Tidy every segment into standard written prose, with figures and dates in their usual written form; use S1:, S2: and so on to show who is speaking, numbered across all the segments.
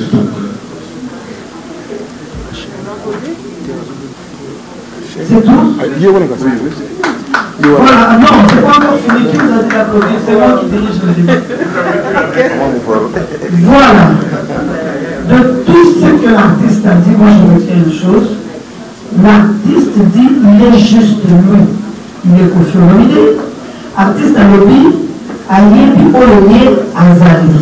S1: de ton cœur.
S2: C'est tout? Voilà, non, c'est pas encore fini, qui vous a dit l'applaudir, c'est moi qui dirige le débat. Voilà. De tout ce que l'artiste a dit, moi je retiens une chose. L'artiste dit il est juste lui. Il est Koffi Olomide. Artiste à lobby, Ayebi Oloye Azali.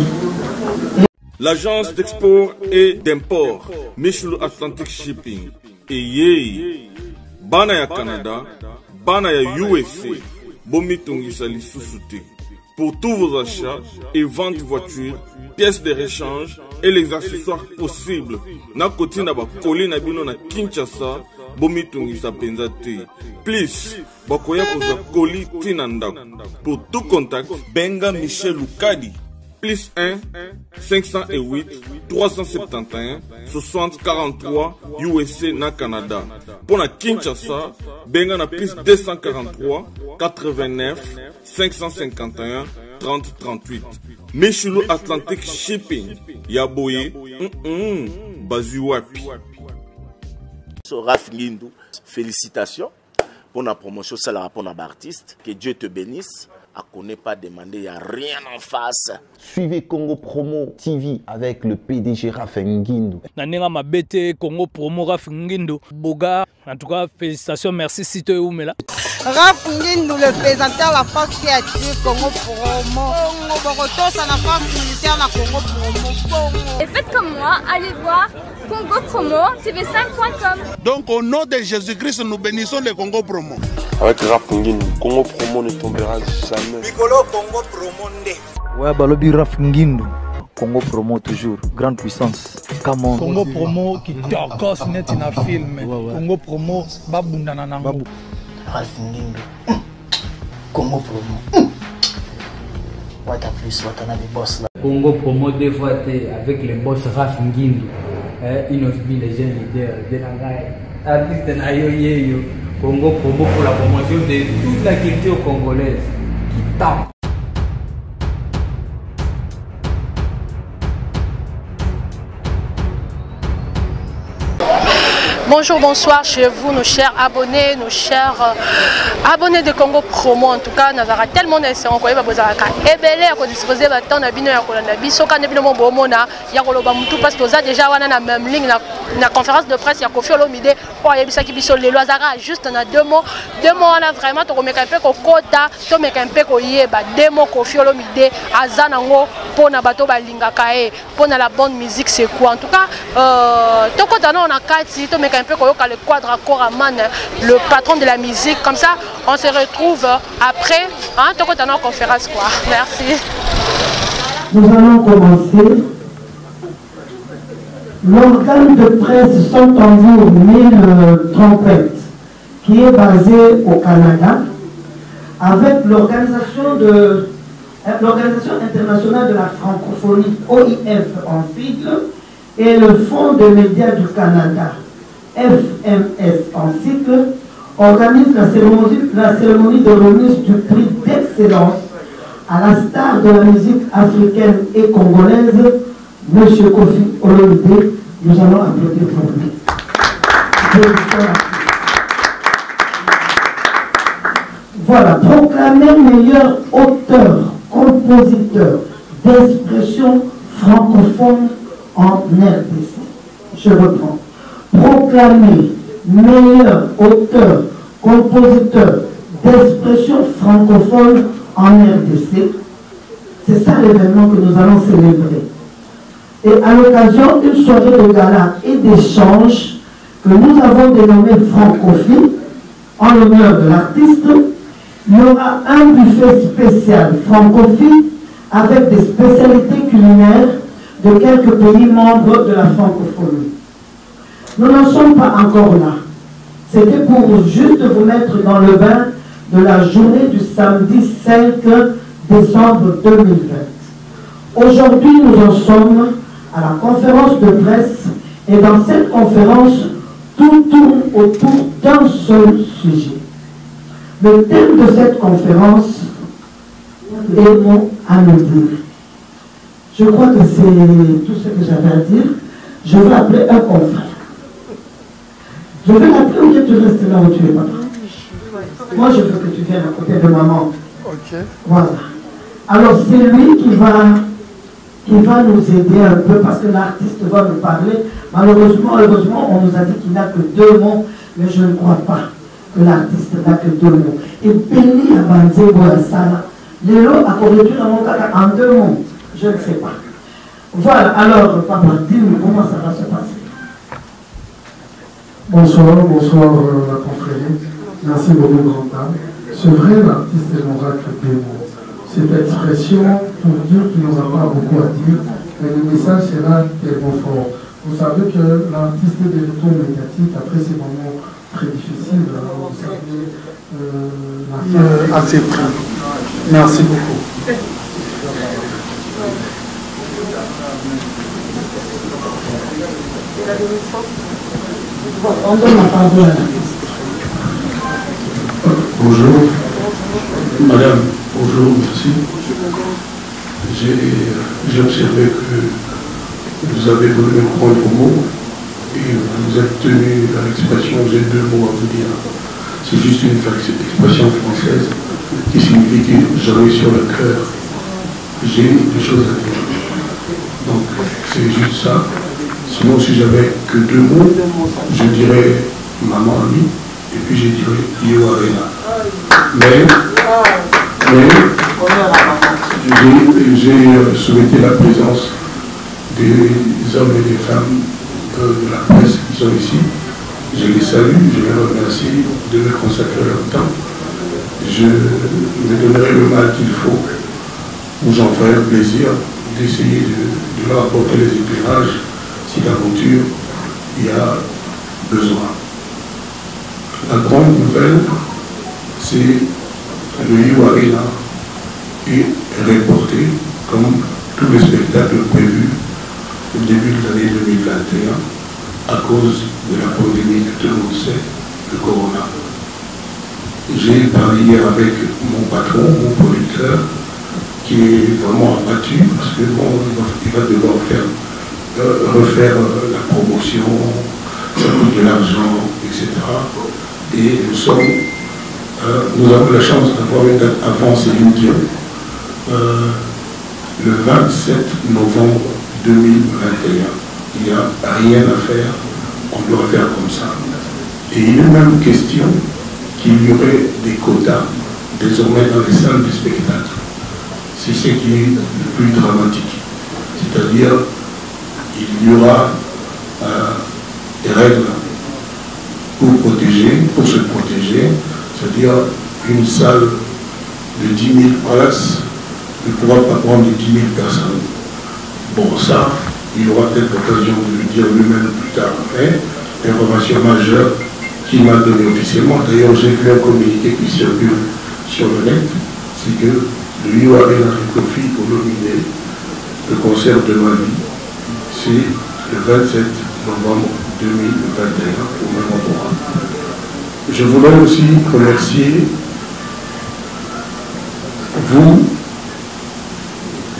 S3: L'agence d'export et d'import, Michel Atlantic Shipping, et Yei, Bana ya Canada, Bana ya USA, Bomitungisa Lissusute. Pour tous vos achats et ventes de voitures, pièces de rechange et les accessoires possibles. Na koti na ba koli na bino na Kinshasa, Bomitungisa Penzate. Please, bakoya koza koli tinanda. Pour tout contact, Benga Michel Lukadi. Plus 1 508 371 60 43 USA na Canada. Pour la Kinshasa, Benga na plus 243 89 551 30 38. Michelo Atlantic Shipping. Yaboye, Baziwapi.
S4: Raf Ngindou, félicitations pour la promotion, ça la rapport à l'artiste. Que Dieu te bénisse. À connaît pas demander, il n'y a rien en face.
S5: Suivez Congo Promo TV avec le PDG Raf Ngindou.
S6: Nanenga Mabete, Congo Promo Raf Ngindou. Boga, en tout cas, félicitations, merci Sito Oumela.
S7: Raf Ngindou, le présentateur de la force créative Congo Promo. Boroto, ça la force militaire de Congo Promo.
S8: Et faites comme moi, allez voir Congo Promo, tv5.com.
S9: Donc au nom de Jésus-Christ, nous bénissons le Congo Promo.
S10: Avec Raf Ngindou, Congo Promo ne tombera jamais.
S11: Nicolo Congo Promo nde.
S12: Ouais, Balobi Raf Ngindou. Congo Promo toujours, grande puissance. Come on.
S6: Congo Promo qui t'orgosse net in a film. Congo Promo, babunda nanango.
S13: Raf Ngindou. Congo Promo. What a plus, what a boss là.
S14: Congo Promo deux fois avec le boss Raf Ngindou. Il nous dit les jeunes leaders de la guerre. Artiste Nayo Congo Promo pour la promotion de toute la culture congolaise qui tape.
S15: Bonjour, bonsoir chez vous, nos chers abonnés, nos chers abonnés de Congo Promo. En tout cas, nous avons tellement d'essais. On a besoin de disposer de temps de bino ya kolanda biso quand bino mo bomona ya koloba mutu parce que ça déjà wana na même ligne na conférence de presse ya Koffi Olomide pour yebisa ki biso lelo azaka juste na deux mots on a vraiment to komeka mpe ko kota to meka mpe ko yeba deux mots Koffi Olomide azana ngo pona bato balingaka e pona la bonne musique c'est quoi en tout cas to kota na on a kati to meka mpe ko yoka le quadra Koraman le patron de la musique comme ça on se retrouve après hein to kota na conférence quoi. Merci.
S2: Nous allons commencer. L'organe de presse sans tambour mais le trompette qui est basé au Canada avec l'organisation internationale de la francophonie OIF en sigle et le Fonds des médias du Canada FMS en sigle organise la cérémonie de remise du prix d'excellence à la star de la musique africaine et congolaise, M. Koffi Olomide. Nous allons applaudir pour lui. Voilà, proclamé meilleur auteur, compositeur d'expression francophone en RDC. Je reprends. Proclamé meilleur auteur, compositeur d'expression francophone en RDC. C'est ça l'événement que nous allons célébrer. Et à l'occasion d'une soirée de gala et d'échange que nous avons dénommée Francophi, en l'honneur de l'artiste, il y aura un buffet spécial Francophi avec des spécialités culinaires de quelques pays membres de la francophonie. Nous n'en sommes pas encore là. C'était pour juste vous mettre dans le bain de la journée du samedi 5 décembre 2020. Aujourd'hui, nous en sommes à la conférence de presse et dans cette conférence, tout tourne autour d'un seul sujet. Le thème de cette conférence est mon anonyme. Je crois que c'est tout ce que j'avais à dire. Je vais appeler un confrère. Je vais l'appeler ou bien tu restes là où tu es, papa? Moi, je veux que tu viennes à côté de maman.
S9: Ok.
S2: Voilà. Alors, c'est lui qui va nous aider un peu parce que l'artiste va nous parler. Malheureusement, heureusement, on nous a dit qu'il n'a que 2 mots, mais je ne crois pas que l'artiste n'a que 2 mots. Et Béni à Banzebo à Sala, Lélo a corrigé en 2 mots. Je ne sais pas. Voilà, alors, papa, dis-nous comment ça va se passer.
S1: Bonsoir, bonsoir la confrérie. Merci beaucoup, grande dame. C'est vrai, l'artiste n'aura que 2 mots. Cette expression, pour dire qu'il n'aura pas beaucoup à dire, mais le message sera tellement fort. Vous savez que l'artiste des retours médiatiques, après ces moments très difficiles, vous savez, assez près. Merci beaucoup.
S2: On donne la parole à l'artiste.
S16: Bonjour. Madame, bonjour, merci. J'ai observé que vous avez voulu me prendre au mot et vous êtes tenu à l'expression, j'ai 2 mots à vous dire. C'est juste une expression française qui signifie que j'en ai sur le cœur. J'ai des choses à dire. Donc, c'est juste ça. Sinon, si j'avais que 2 mots, je dirais maman ami et puis je dirais Yo Arena. Mais j'ai souhaité la présence des hommes et des femmes de la presse qui sont ici. Je les salue, je les remercie de me consacrer leur temps. Je me donnerai le mal qu'il faut, ou j'en ferai un plaisir d'essayer de leur apporter les éclairages si d'aventure il y a besoin. La grande nouvelle, c'est le Yo Arena est reporté comme tous les spectacles prévus au début de l'année 2021 à cause de la pandémie que tout le monde sait, le corona. J'ai parlé hier avec mon patron, mon producteur, qui est vraiment abattu parce que bon, il va devoir refaire la promotion, ça coûte de l'argent, etc. Et nous avons la chance d'avoir une date avant Céline Dion, le 27 novembre 2021. Il n'y a rien à faire, on doit faire comme ça. Et il est même question qu'il y aurait des quotas désormais dans les salles de spectacle. C'est ce qui est le plus dramatique. C'est-à-dire, il y aura des règles pour se protéger, c'est-à-dire une salle de 10 000 places ne pourra pas prendre 10 000 personnes. Bon, ça, il aura peut-être l'occasion de le dire lui-même plus tard. Mais l'information majeure qu'il m'a donnée officiellement, d'ailleurs j'ai vu un communiqué qui circule sur le net, c'est que le Yo Arena Recofi pour nominer le concert de ma vie, c'est le 27 novembre 2021 au même endroit. Je voudrais aussi remercier vous,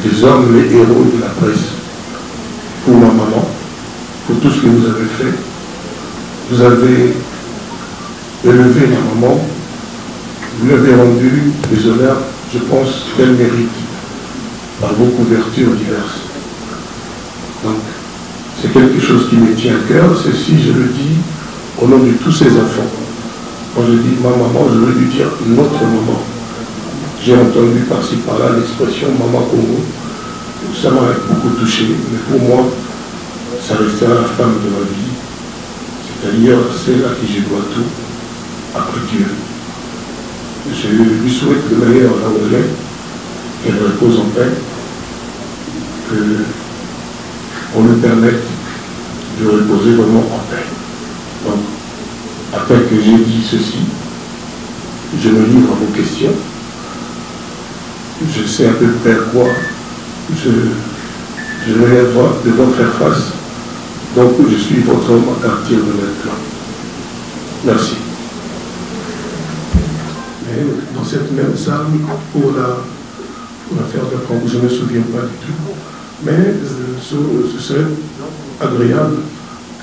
S16: les hommes, les héros de la presse, pour ma maman, pour tout ce que vous avez fait. Vous avez élevé ma maman, vous l'avez rendue des honneurs, je pense qu'elle mérite, par vos couvertures diverses. Donc, c'est quelque chose qui me tient à cœur, c'est si je le dis au nom de tous ces enfants. Quand je dis ma maman, je veux lui dire notre maman. J'ai entendu par-ci par-là l'expression maman Congo. Ça m'a beaucoup touché, mais pour moi, ça restera la femme de ma vie. C'est-à-dire celle à qui je dois tout, après Dieu. Je lui souhaite le meilleur là où elle est, qu'elle repose en paix, qu'on lui permette de reposer vraiment en paix. Donc, après que j'ai dit ceci, je me livre à vos questions. Je sais à peu près à quoi je vais devoir faire face. Donc, je suis votre homme à partir de maintenant. Merci. Mais dans cette même salle, pour l'affaire de Congo, je ne me souviens pas du tout. Mais ce serait agréable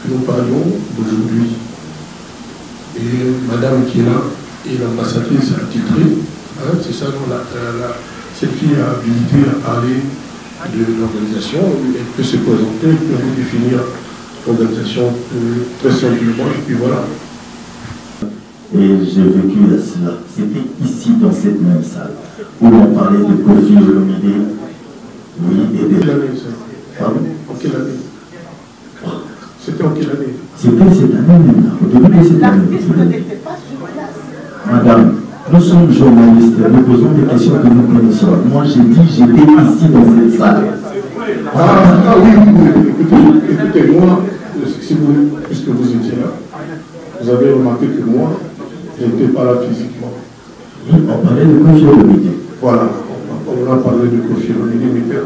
S16: que nous parlions d'aujourd'hui. Et madame qui est là, et l'ambassadrice attitrée, hein, c'est ça, celle qui a habilité à parler de l'organisation, elle peut se présenter, elle peut vous définir l'organisation très simplement, et puis voilà.
S17: Et j'ai vécu cela. C'était ici, dans cette même salle, où l'on parlait de Kofi Olomide. Oui, et de...
S16: Quelle année ça?
S17: Pardon?
S16: En quelle année? C'était en quelle année?
S17: C'était cette année même là, au début de cette année. Madame, nous sommes journalistes, nous posons des questions que nous connaissons. Moi j'ai dit, j'étais ici dans cette salle.
S16: Oui, écoutez, moi, puisque vous étiez là, vous avez remarqué que moi, je n'étais pas là physiquement.
S17: Oui, on parlait de Kofi Olomide.
S16: Voilà, on a parlé de Kofi Olomide, mais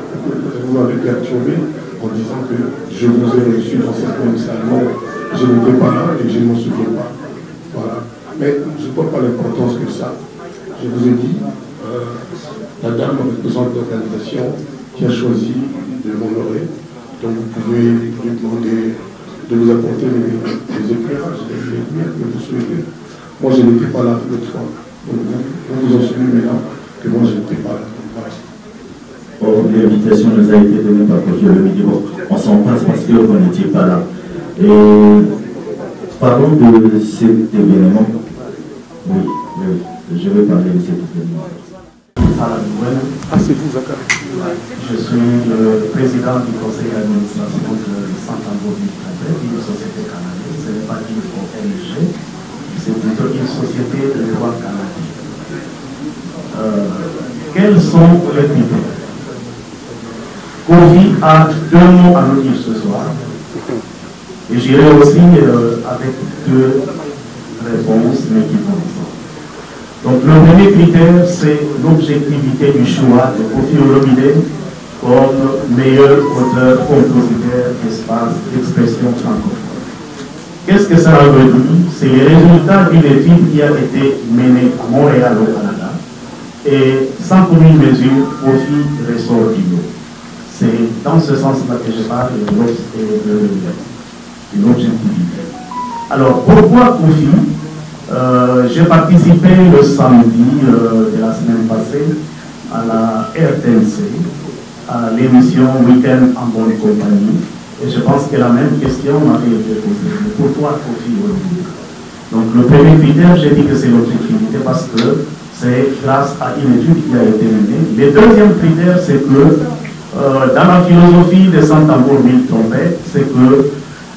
S16: vous m'avez perturbé en disant que je vous ai reçu dans cette même salle. Non, je n'étais pas là et je ne m'en souviens pas. Voilà. Mais je ne vois pas l'importance que ça. Je vous ai dit, la dame représente l'organisation qui a choisi de m'honorer. Donc vous pouvez lui demander de vous apporter les éclairages, les lumières que vous souhaitez. Moi, je n'étais pas là l'autre fois. Donc vous en souvenez maintenant que moi, je n'étais pas là.
S17: Bon, l'invitation nous a été donnée par Kofi Olomide. Bon, on s'en passe parce que vous n'étiez pas là. Et parlons de cet événement. Oui, je vais parler de cet événement.
S16: C'est vous, Zakari.
S17: Je suis le président du conseil d'administration de Saint-Tambour du Québec, une société canadienne. Ce n'est pas une ONG, c'est plutôt une société de droit canadien. Quels sont les critères? Kofi a 2 mots à nous dire ce soir. Et j'irai aussi avec 2 réponses, mais qui vont ensemble. Donc le premier critère, c'est l'objectivité du choix de Kofi Olomide comme meilleur auteur, compositeur d'expression francophone. Qu'est-ce que ça veut dire? C'est les résultats d'une étude qui a été menée à Montréal au Canada. Et sans commune mesure, Kofi ressort du lot. C'est dans ce sens-là que je parle de l'objectivité. Alors pourquoi Kofi? J'ai participé le samedi de la semaine passée à la RTNC, à l'émission Week-end en bonne compagnie, et je pense que la même question m'avait été posée. Pourquoi Kofi Olomide? Donc le premier critère, j'ai dit que c'est l'objectivité parce que c'est grâce à une étude qui a été menée. Le deuxième critère, c'est que dans la philosophie de Saint-Tambour Mille Trompettes, c'est que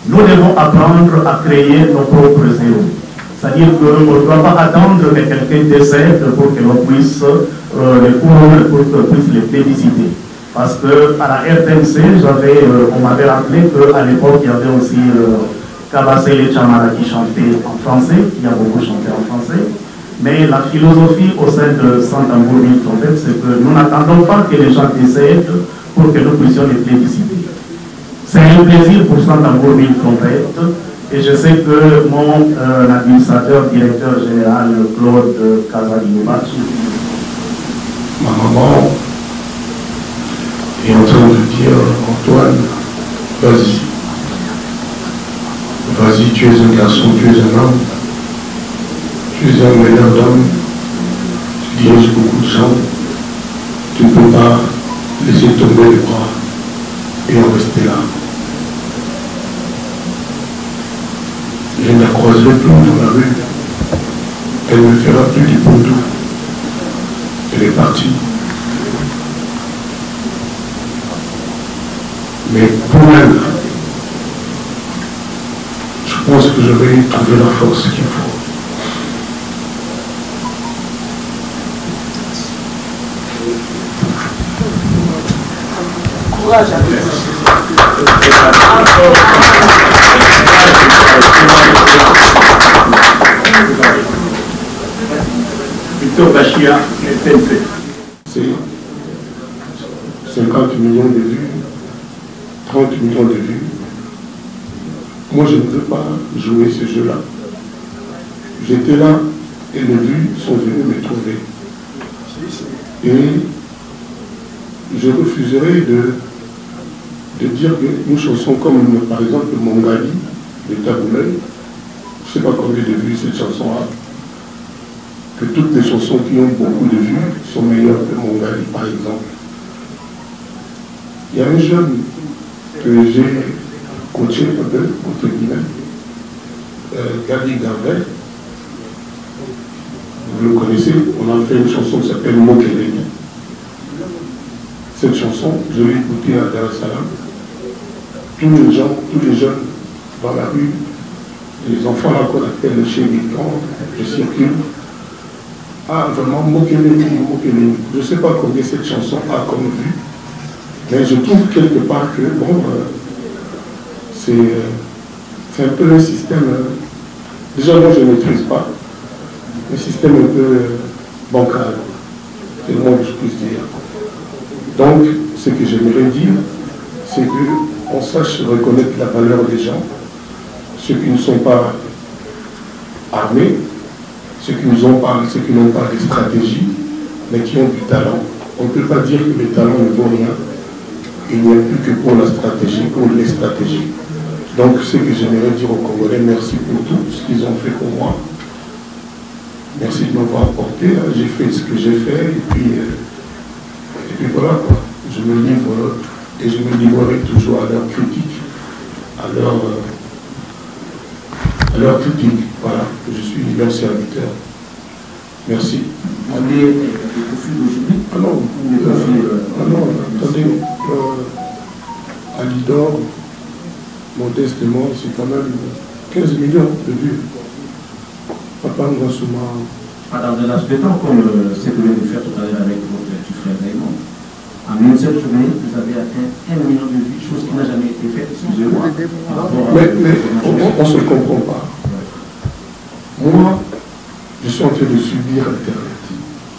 S17: nous devons apprendre à créer nos propres héros. C'est-à-dire qu'on ne doit pas attendre que quelqu'un décède pour que l'on puisse les courir, pour qu'on puisse les féliciter. Parce qu'à la RTNC, on m'avait rappelé qu'à l'époque, il y avait aussi Kabassé et Chamara qui chantaient en français, qui a beaucoup chanté en français. Mais la philosophie au sein de Saint-Tambour Mille Trompettes, c'est que nous n'attendons pas que les gens décèdent pour que nous puissions les féliciter. C'est un plaisir pour Saint-Tambour Mille Trompettes. Et je sais que mon administrateur, directeur général, Claude Casadinouba,
S16: ma maman est en train de dire, Antoine, vas-y. Vas-y, tu es un garçon, tu es un homme. Tu es un meilleur d'homme. Tu diriges beaucoup de gens. Tu ne peux pas laisser tomber les bras et en rester là. Je ne la croiserai plus dans la rue. Elle ne me fera plus du pontou. Elle est partie. Mais pour elle, je pense que je vais trouver la force qu'il faut.
S18: Courage à vous.
S16: Victor Bachia, FNC. C'est 50 millions de vues, 30 millions de vues. Moi, je ne veux pas jouer ce jeu-là. J'étais là et les vues sont venues me trouver. Et je refuserai de dire qu'une chanson comme par exemple Mongali de Taboulay, je ne sais pas combien de vues cette chanson a, que toutes les chansons qui ont beaucoup de vues sont meilleures que Mongali par exemple. Il y a un jeune que j'ai coaché un peu, entre guillemets, Gadi Garvel, vous le connaissez, on a fait une chanson qui s'appelle Mokeleni. Cette chanson, je l'ai écoutée à Dar es Salaam. Tous les jeunes dans la rue, les enfants là qu'on appelle chez les camps, je circule. Ah, vraiment, Mokeleni. Je ne sais pas combien cette chanson a comme vue, mais je trouve quelque part que, bon, c'est un peu un système. Déjà, moi, je ne maîtrise pas. Un système un peu bancal, c'est le moins que je puisse dire. Donc, ce que j'aimerais dire, c'est qu'on sache reconnaître la valeur des gens, ceux qui ne sont pas armés, ceux qui n'ont pas de stratégie, mais qui ont du talent. On ne peut pas dire que le talent ne vaut rien. Il n'y a plus que pour la stratégie, pour les stratégies. Donc, ce que j'aimerais dire aux Congolais, merci pour tout ce qu'ils ont fait pour moi. Merci de m'avoir apporté. J'ai fait ce que j'ai fait et puis voilà quoi. Je me livre et je me livrerai toujours à leur critique, à leur critique. Voilà, je suis leur serviteur. Merci.
S17: On est au profil d'aujourd'hui.
S16: Ah non, attendez, à Lidor, modestement, c'est quand même 15 millions de vues. Papa Ngossuma.
S17: Dans un aspect temps, comme ce que vous venez de faire tout à l'heure avec votre petit frère Raymond, en une seule journée, vous avez atteint 1 million de vues, chose qui n'a jamais été faite, excusez-moi.
S16: Mais on ne se comprend pas. Moi, je suis en train de subir Internet.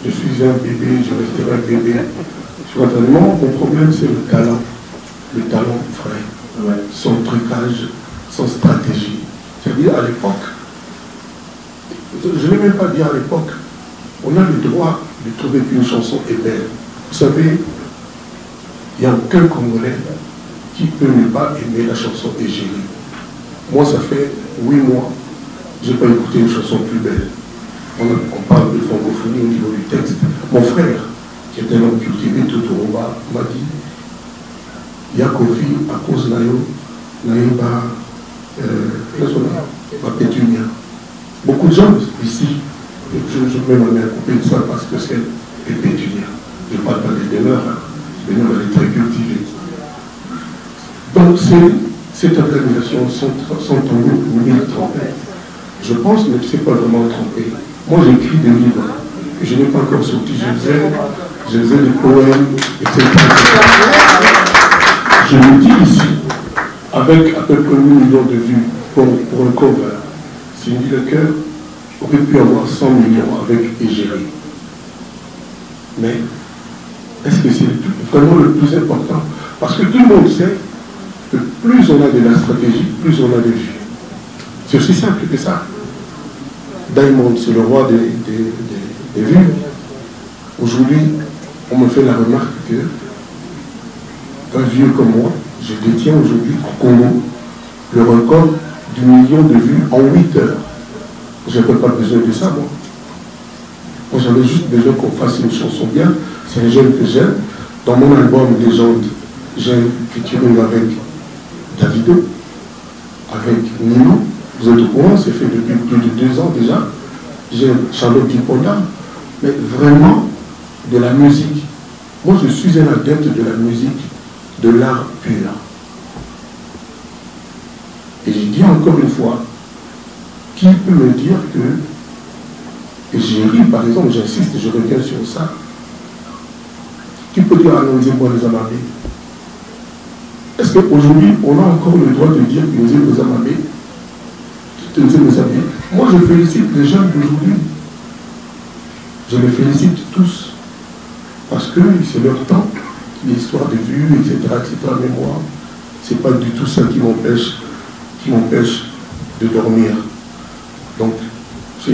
S16: Je suis un bébé, je resterai un bébé. Sur Internet, mon problème, c'est le talent. Le talent vrai. Ouais. Son trucage, son stratégie. C'est-à-dire, à l'époque, je ne vais même pas dire à l'époque, on a le droit de trouver qu'une chanson est belle. Vous savez, il n'y a aucun Congolais qui peut ne pas aimer la chanson Égérie. Moi, ça fait 8 mois, je n'ai pas écouté une chanson plus belle. On parle de francophonie au niveau du texte. Mon frère, qui est un homme cultivé tout au Roba, m'a dit Yakovi, à cause Naïba, Pétunia. Beaucoup de gens ici, je mets ma main à couper une fois parce que c'est pétunia. Je ne parle pas des demeures, hein. Les demeures, elle est très cultivée. Donc, cette organisation, son tambour pour venir tromper. Je pense que ce n'est pas vraiment trompé. Moi, j'écris des livres que je n'ai pas encore sortis. Je faisais des poèmes, etc. Je le dis ici, avec à peu près 8 millions de vues pour un cover. Cindy Lecœur aurait pu avoir 100 millions avec Égérie. Mais est-ce que c'est vraiment le plus important? Parce que tout le monde sait que plus on a de la stratégie, plus on a de vues. C'est aussi simple que ça. Diamond, c'est le roi des vues. Aujourd'hui, on me fait la remarque que un vieux comme moi, je détiens aujourd'hui au Congo le record du million de vues en 8 heures. Je n'avais pas besoin de ça, moi. Moi, j'avais juste besoin qu'on fasse une chanson bien. C'est un jeune que j'aime. Dans mon album Légende, j'ai un featuring avec Davido, avec Nino. Vous êtes au courant, c'est fait depuis plus de 2 ans déjà. J'ai Charlotte Diponda. Mais vraiment, de la musique. Moi, je suis un adepte de la musique, de l'art pur. Et je dis encore une fois, qui peut me dire que, et j'ai ri par exemple, j'insiste, je reviens sur ça, qui peut dire Anonzé-moi les Amabé? Est-ce qu'aujourd'hui, on a encore le droit de dire que nous sommes les Amabé? Moi, je félicite les jeunes d'aujourd'hui. Je les félicite tous. Parce que c'est leur temps, l'histoire de vue, etc., mais moi, c'est pas du tout ça qui m'empêche de dormir. Donc, c'est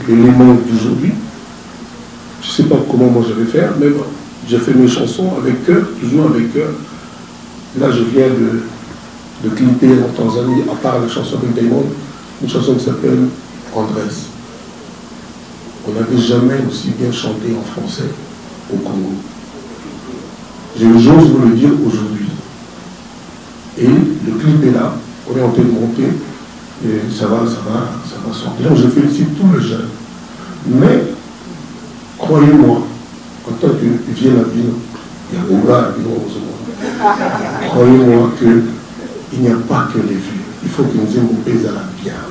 S16: l'élément d'aujourd'hui. Je ne sais pas comment moi je vais faire, mais bon, j'ai fait mes chansons avec cœur, toujours avec cœur. Là, je viens de clipper en Tanzanie, à part la chanson de Diamond, une chanson qui s'appelle Andrés. On n'avait jamais aussi bien chanté en français au Congo. J'ose vous le dire aujourd'hui. Et le clip est là, on est en train de monter, et ça va sortir. Je félicite tous les jeunes. Mais, croyez-moi, en tant que vieux Nabino, il y a Boga Nabino au monde. Croyez-moi qu'il n'y a pas que les vues. Il faut que nous ayons un pays à la bière.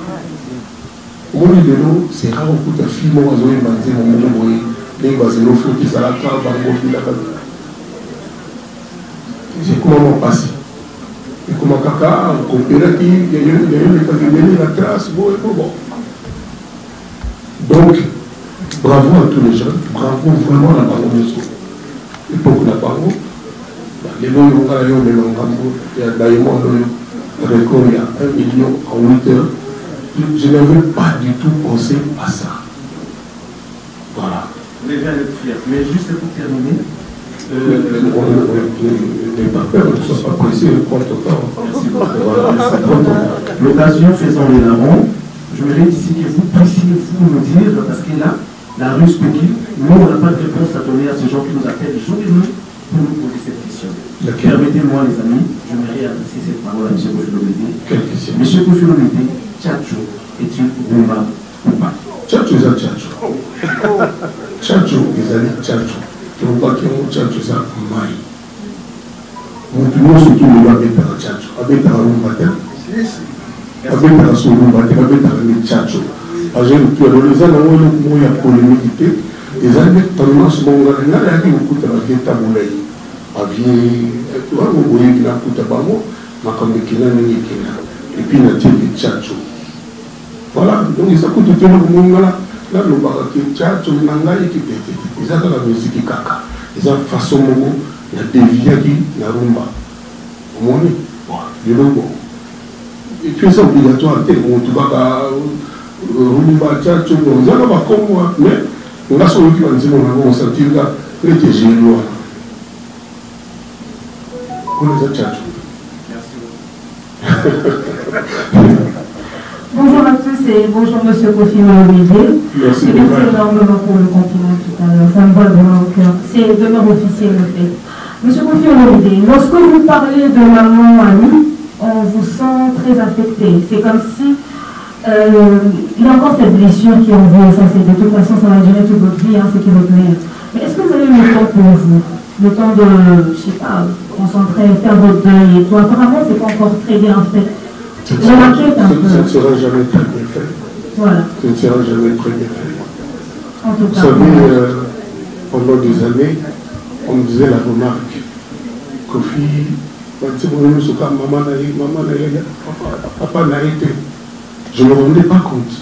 S16: Mon idéal, c'est rare beaucoup de films où on a dit mon monde, les bazélos, il faut qu'ils aient la carte, c'est comment on passe. Et comment caca, coopérative, il y a eu la classe, bon. Donc, bravo à tous les jeunes, bravo vraiment à la parole de soi. Et pour la parole, les gens qui ont eu il y a d'ailleurs un record il y a 1 million en 8 heures. Je n'avais pas du tout pensé à ça. Voilà.
S17: Les gens être fiers. Mais juste pour terminer,
S16: les papers ne sont pas pressés de prendre ton temps.
S17: L'occasion faisant les larrons, je voudrais ici que vous puissiez vous nous dire, parce que là, la rue spécule, nous on n'a pas de réponse à donner à ces gens qui nous appellent jour et nuit pour nous poser cette question. Permettez-moi les amis, j'aimerais adresser cette parole à M. Kofi-Olomide. M. Kofi-Olomide, Tchatcho est-il Rumba ou pas?
S16: Tchatcho est un Tchatcho. Tchatcho est un Tchatcho. Rumba qui est un Tchatcho, c'est un maï. Nous tous ceux qui nous mettent un Tchatcho, avec un Rumba, avec un Rumba, avec un Tchatcho. Les gens qui ont une polémique, les gens qui ont tendance à et puis il y a des tchatcho. Voilà, donc ils écoutent tout le monde là. Là, le barak tchatcho, il y a la musique qui caca. Il y a une façon de la dévier qui la rumba. Au moins, le logo. Et puis c'est obligatoire, on ne va pas rumba tchatcho, on ne va pas comme moi, mais on a son qui va dire on sentit là, il était génial. On les a tchatcho.
S18: Bonjour à tous et bonjour Monsieur Kofi-Olomide.
S16: Merci.
S18: Et merci énormément pour le compliment tout à l'heure. Ça me va vraiment au cœur. C'est demeure officiel le fait. Monsieur Kofi-Olomide, lorsque vous parlez de maman Annie, on vous sent très affecté. C'est comme si il y a encore cette blessure qui est en vous. Ça, de toute façon, ça va durer toute votre vie, hein, c'est qui votre mère. Mais est-ce que vous avez eu le temps pour vous? Le temps de, je sais pas, concentrer, faire votre deuil et tout. Apparemment, c'est pas encore très bien fait. Je m'inquiète un peu.
S16: Ça ne sera jamais très bien fait.
S18: Voilà.
S16: Ça ne sera jamais très bien fait.
S18: En tout cas.
S16: Vous savez, pendant des années, on me disait la remarque. Kofi, maman papa n'a été. Je ne me rendais pas compte.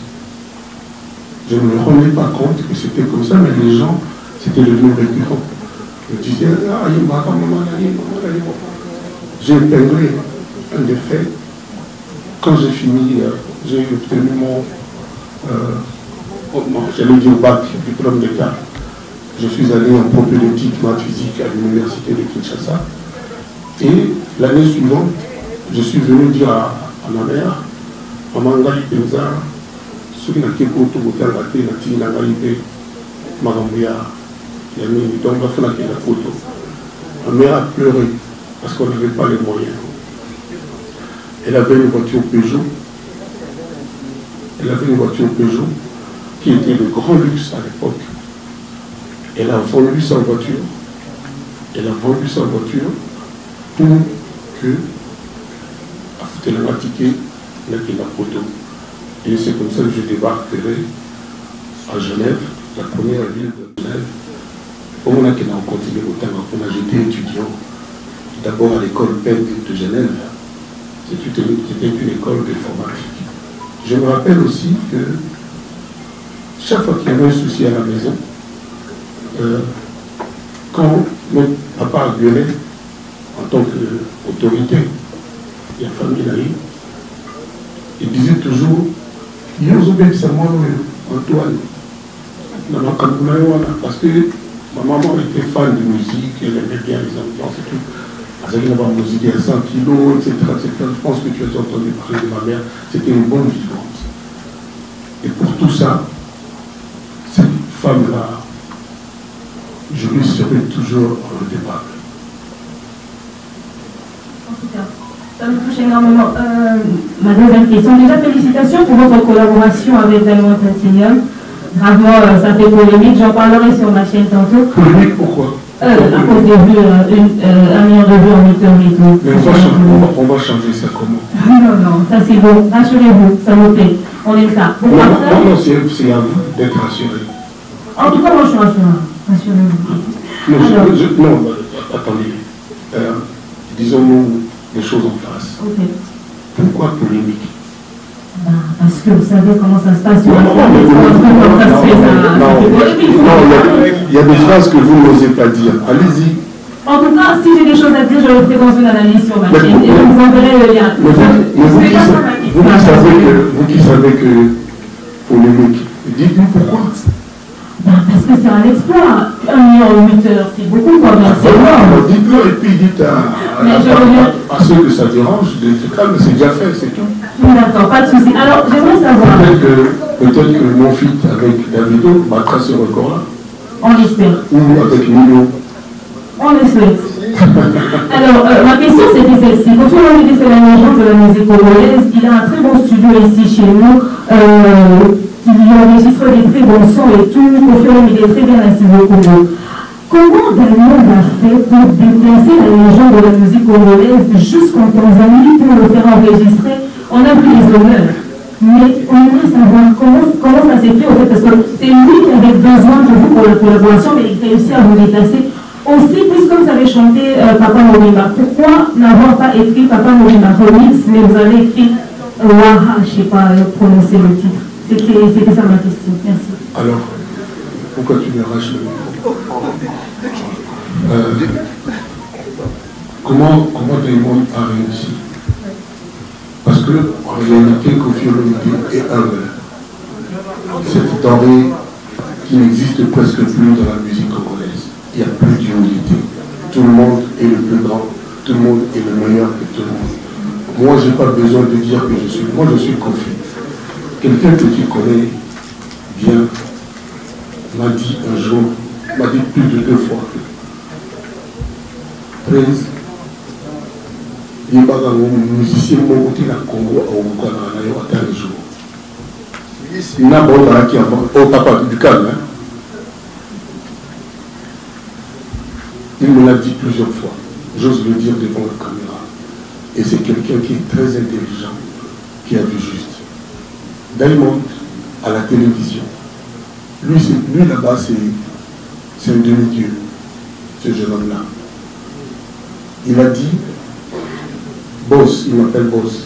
S16: Je ne me rendais pas compte que c'était comme ça, mais les gens, c'était le nom récurrent. Je disais, ah, maman. J'ai épinglé un des faits. Quand j'ai fini, j'ai obtenu mon, j'allais dire bac, diplôme d'État. Je suis allé en propédeutique, maths physique à l'université de Kinshasa. Et l'année suivante, je suis venu dire à ma mère, maman ngai penza, soki na keko to botanga te na ti na ngai pe makambo ya nini, donc bafuna ke na photo. Ma mère a pleuré parce qu'on n'avait pas les moyens. Elle avait une voiture Peugeot. Elle avait une voiture Peugeot qui était de grand luxe à l'époque. Elle a vendu sa voiture. Elle a vendu sa voiture pour que elle m'a tiqué la photo. Et c'est comme ça que je débarquerai à Genève, la première ville de Genève. On a continué au temps, j'étais étudiant d'abord à l'école PEC de Genève. C'était une école d'informatique. Je me rappelle aussi que chaque fois qu'il y avait un souci à la maison, quand mon papa gueulait en tant qu'autorité, la famille là, il disait toujours, Antoine, parce que ma maman était fan de musique, elle aimait bien les ambiances et tout. Vous allez avoir musique à 100 kilos, etc., etc. Je pense que tu as entendu parler de ma mère. C'était une bonne vivante. Et pour tout ça, cette femme-là, je lui serai toujours redevable.
S18: En tout cas, ça me touche énormément. Ma deuxième question. Déjà, félicitations pour votre collaboration avec Diamond Platinum. Vraiment, ça fait polémique. J'en parlerai sur ma chaîne tantôt.
S16: Polémique, pourquoi?
S18: À cause des vues, 1 million de vues en 8 heures et tout.
S16: Mais on va changer ça comment?
S18: Non, non, ça c'est bon. Rassurez-vous, ça me plaît. On aime ça.
S16: Non, non, c'est à vous d'être rassuré.
S18: En tout cas, moi je suis rassurée. Rassurez-vous.
S16: Non, attendez. Disons-nous les choses en face.
S18: Okay.
S16: Pourquoi polémique?
S18: Parce que vous savez comment ça se passe sur la comment ça se fait,
S16: il y a des phrases que vous n'osez pas dire. Allez-y.
S18: En tout cas, si j'ai des choses à dire, je le ferai dans une analyse sur ma chaîne et je vous enverrai le lien.
S16: Vous qui savez que polémique, dites-nous pourquoi.
S18: Parce que c'est un exploit. 1 million en 8 heures, c'est beaucoup quand même. C'est énorme.
S16: Dites-le et puis dites à ceux que ça dérange de se calmer, c'est déjà fait, c'est tout.
S18: D'accord, pas de souci. Alors, j'aimerais savoir.
S16: Peut-être que mon feat avec Davido battra ce record-là.
S18: On l'espère.
S16: Ou avec Milo.
S18: On le souhaite. Alors, ma question c'était celle-ci. Kofi Olomide, c'est la légende de la musique congolaise. Il a un très bon studio ici chez nous. Il enregistre des très bons sons et tout. Kofi Olomide est très bien assis au Congo. Comment Diamond a fait pour déplacer la légende de la musique congolaise jusqu'en Tanzanie pour le faire enregistrer? On a pris les honneurs. Mais on aimerait savoir comment ça s'est fait, en fait, parce que c'est lui qui avait besoin de vous pour la collaboration, mais il réussit à vous déplacer. Aussi, puisque vous avez chanté Papa Moriba, pourquoi n'avoir pas écrit Papa Moriba Remix, mais vous avez écrit Waha, je ne sais pas prononcer le titre. C'était ça ma question. Merci.
S16: Alors, pourquoi tu me raches le micro? Comment Diamond a réussi? Parce que, en réalité, Kofi Olomide est humble. Cette denrée qui n'existe presque plus dans la musique congolaise. Il n'y a plus d'humilité. Tout le monde est le plus grand. Tout le monde est le meilleur que tout le monde. Moi, je n'ai pas besoin de dire que je suis. Moi, je suis Kofi. Quelqu'un que tu connais bien m'a dit un jour, m'a dit plus de 2 fois. 13. Il n'y a pas un musicien qui est au Congo au jour. Il n'a pas qui avant. Oh, papa, du calme. Hein? Il me l'a dit plusieurs fois. J'ose le dire devant la caméra. Et c'est quelqu'un qui est très intelligent, qui a vu juste. Diamond, à la télévision, lui là-bas, c'est un demi-dieu, ce jeune homme-là. Il a dit, Boss, il m'appelle Boss,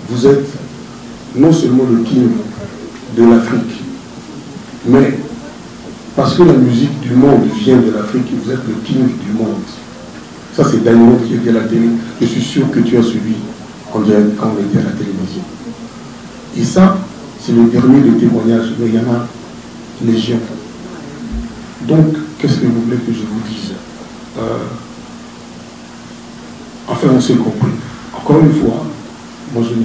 S16: vous êtes non seulement le king de l'Afrique, mais parce que la musique du monde vient de l'Afrique, vous êtes le king du monde. Ça, c'est Diamond qui a dit à la télé. Je suis sûr que tu as suivi quand on était à la télévision. Et ça, c'est le dernier des témoignages, mais il y en a légion. Donc, qu'est-ce que vous voulez que je vous dise? Enfin, on s'est compris. Encore une fois, moi je ne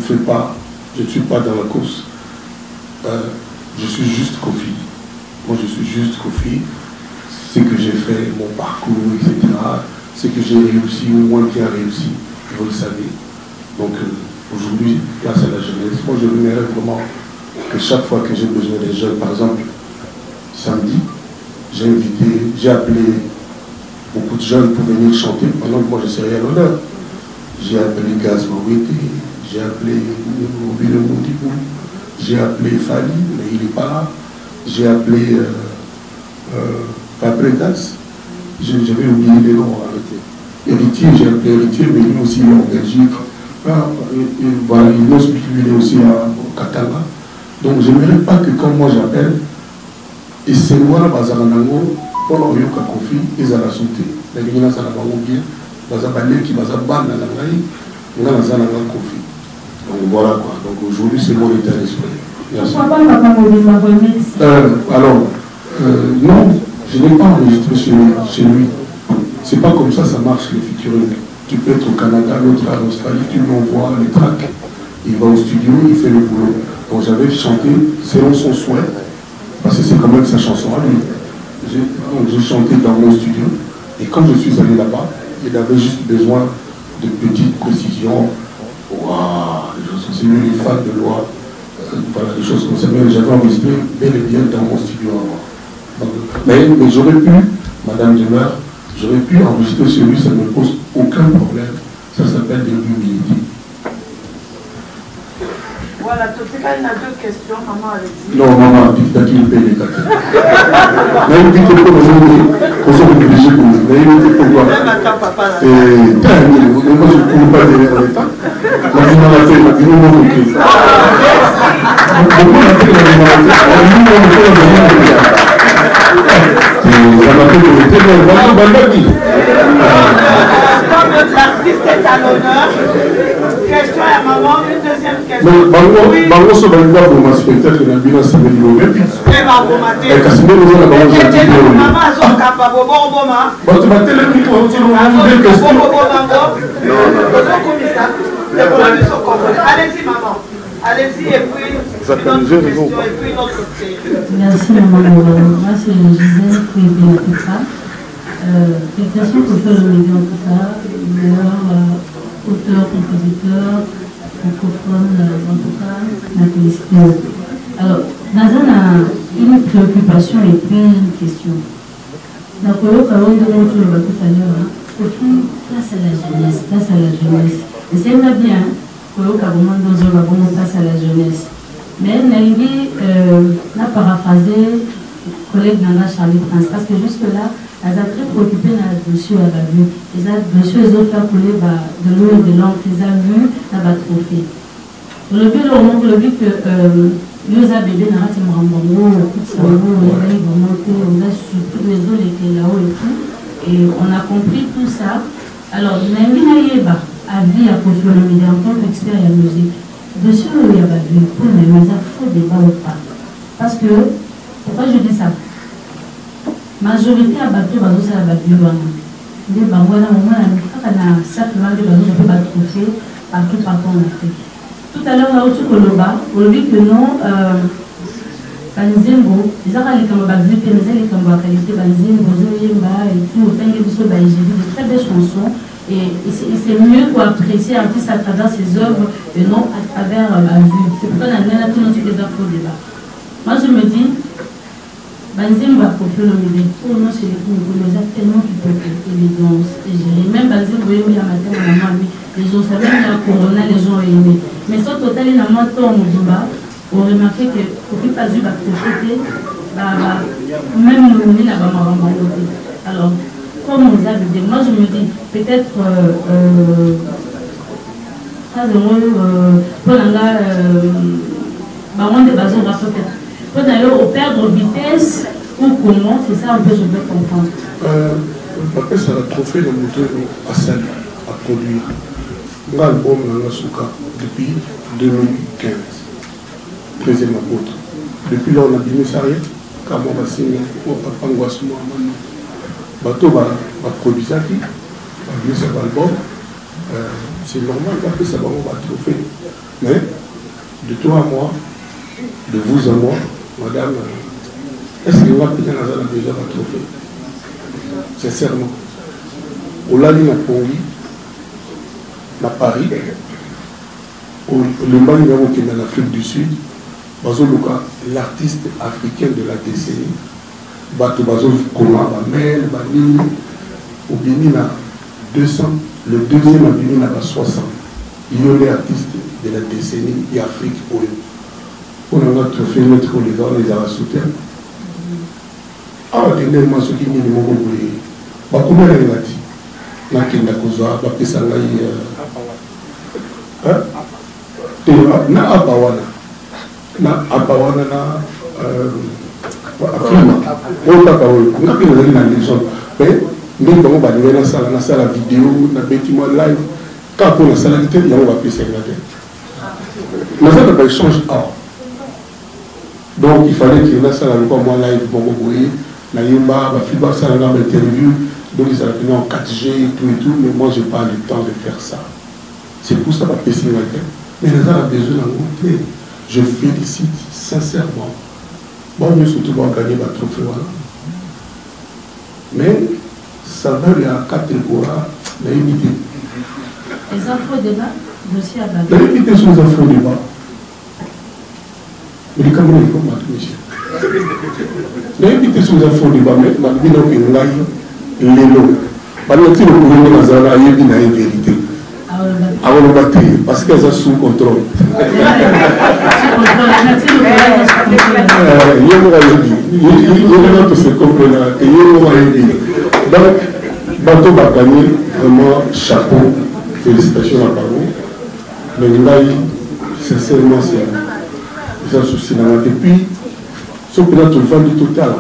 S16: suis pas dans la course. Je suis juste Kofi. Moi je suis juste Kofi. Ce que j'ai fait, mon parcours, etc. Ce que j'ai réussi ou moins bien réussi, vous le savez. Donc aujourd'hui, grâce à la jeunesse, moi je voudrais vraiment que chaque fois que j'ai besoin des jeunes, par exemple, samedi, j'ai appelé beaucoup de jeunes pour venir chanter pendant que moi je serai à l'honneur. J'ai appelé Gaz Mawete, j'ai appelé Mobile Mondibou, j'ai appelé Fali, mais il n'est pas là. J'ai appelé Fabregas, j'avais oublié les noms, arrêtez. Héritier, j'ai appelé Héritier, mais lui aussi il est en Belgique. Voilà, il est aussi au Katanga. Donc je n'aimerais pas que quand moi j'appelle, et c'est moi là, Bazaranango, pour l'Oyoka Kofi, ils ont la sauté. La Guinée, ça n'a pas oublié. Donc voilà quoi. Donc aujourd'hui c'est mon état d'esprit.
S18: Pourquoi pas Papa Moriba Remix?
S16: Alors, non, je n'ai pas enregistré chez lui. C'est pas comme ça marche le featuring. Tu peux être au Canada, l'autre en Australie, tu lui envoies les tracks, il va au studio, il fait le boulot. Donc j'avais chanté selon son souhait, parce que c'est quand même sa chanson à lui. Donc j'ai chanté dans mon studio, et quand je suis allé là-bas, il avait juste besoin de petites précisions. Waouh, c'est lui les fans de loi, voilà, des choses comme ça. Mais j'avais enregistré bel et bien dans mon studio avant. Mais j'aurais pu, Madame Demeure, j'aurais pu enregistrer celui, ça ne me pose aucun problème. Ça s'appelle de l'humilité.
S2: Voilà, tout ce cas, il y a deux questions, maman avait dit.
S16: Non, maman, t'as dit le pays de Kati. Mais il dit que pour nous, on s'est obligé pour nous. Mais il dit pourquoi. Et moi, je ne cours pas derrière l'État. La minorité, la minorité. Pourquoi on a fait la minorité? La minorité, la minorité. Ça m'a fait de l'État. Comme l'artiste est à l'honneur, question à maman, une deuxième question. Bango so balika pour ma spectacle na bina sabe di lobe. Et Casimir nous a bango gentil. Maman so kapa bobo boma. Ba tu ba tele mi ko so no une question. Non. Allez-y maman. Allez-y et puis
S18: Merci maman. Moi c'est Gisèle qui est bien tout ça. Félicitations pour faire le média tout ça. Meilleur auteur, compositeur, francophone, en tout cas, la félicité. Alors, Nazan a une préoccupation et puis une question. Dans le cas où on demande tout à l'heure, place à la jeunesse, place à la jeunesse. Et c'est bien, que place à la jeunesse. Mais Nalini n'a paraphrasé le collègue Nana Charlie Prince, parce que jusque-là, elle a très préoccupé dans le dossier à la vue. Les dossiers, ils ont fait couler de l'eau et de l'encre, ils ont vu la trophée. Le but, que Yosa bébé n'a pas été remboursé, tout ça, il va monter, on a surtout les eaux étaient là-haut et tout. Et on a compris tout ça. Alors, Naïmina Yeba a vu à Kofi Olomide en tant qu'expert en musique. Dossier où il y a pas vu, pour les il faut débat ou pas. Parce que, pourquoi je dis ça? Majorité à battre bateau c'est la battu des bangouana au moins un certainement de bateau peut battre partout en Afrique. Tout à l'heure là où tu coloba on dit que non banzembo les arabes comme battu les comme qualité banzembo zoyemba et tout autant que biso j'ai vu de très belles chansons et c'est mieux pour apprécier l'artiste à travers ses œuvres et non à travers la vue. C'est pourquoi on a tout notre débat. Moi je me dis Banzim va confier le milieu. Pour nous, c'est les tellement qui peuvent être les danses. Même Banzim, vous voyez, la matin, les gens savaient qu'il y a un corona, les gens ont aimé. Mais sans total, il y a un temps au Duba, on remarquait que pour qu'il pas eu la propriété, même nous, on n'a pas marrant. Alors, comme on a dit, moi je me dis, peut-être, pour on des bases, on va peut-être. Peut d'ailleurs au perdre vitesse ou comment, c'est ça un peu je veux comprendre.
S16: Après ça a trophée le moteur à salir, à produire. L'album Nasuka depuis 2015, 13e apôtre. Depuis là on a bien ça, car on va signer au papa Ngouassou Mohamed. Bateau va produire ça, va bien cet album. C'est normal qu'après ça va trophée. Mais de toi à moi, de vous à moi, madame, est-ce que vous avez déjà un trophée? Sincèrement. Au Lali, à Pongui, à Paris, le Mali, qui est dans l'Afrique du Sud, l'artiste africain de la décennie, Bato Bazo Koma, Bamel, Banini, au Bénin, 200, le deuxième à Bénin, à 60. Il y a les artistes de la décennie et Afrique. On a notre trophée, notre les gars, les a soutien. Ah, dernièrement, ce qui est le moment où il y a combien de gens qui ont été na Abawana, na na sala vidéo, na bâtiment live, quand on a sala il y a un échange. Donc il fallait qu'il y ait ça là moi live pour me na yimba ba feedback ça là interview Donc ils allaient venir en 4G et tout, mais moi j'ai pas le temps de faire ça. C'est pour ça que je suis mais les gens ont besoin d'un groupe. Je félicite sincèrement. Bon, nous surtout pour gagner ma trophée. Voilà. Mais ça va, il y a 4 écoras, il y a une idée.
S18: Les afro-débats, dossier à la
S16: il y a une idée sur les afro-débats. Mais les Camerounais, il faut m'attendre, monsieur. Il y a une idée sur les afro-débats, mais ma vie n'a pas été l'élo. Par exemple, si le gouvernement a une vérité. Avant le battre, parce qu'elles sont sous contrôle. Il y a tout ce qu'on peut là. Donc, Bateau va gagner vraiment chapeau. Félicitations à Barou. Mais là, sincèrement, c'est un souci. Et puis, ce que là, tout le temps du total.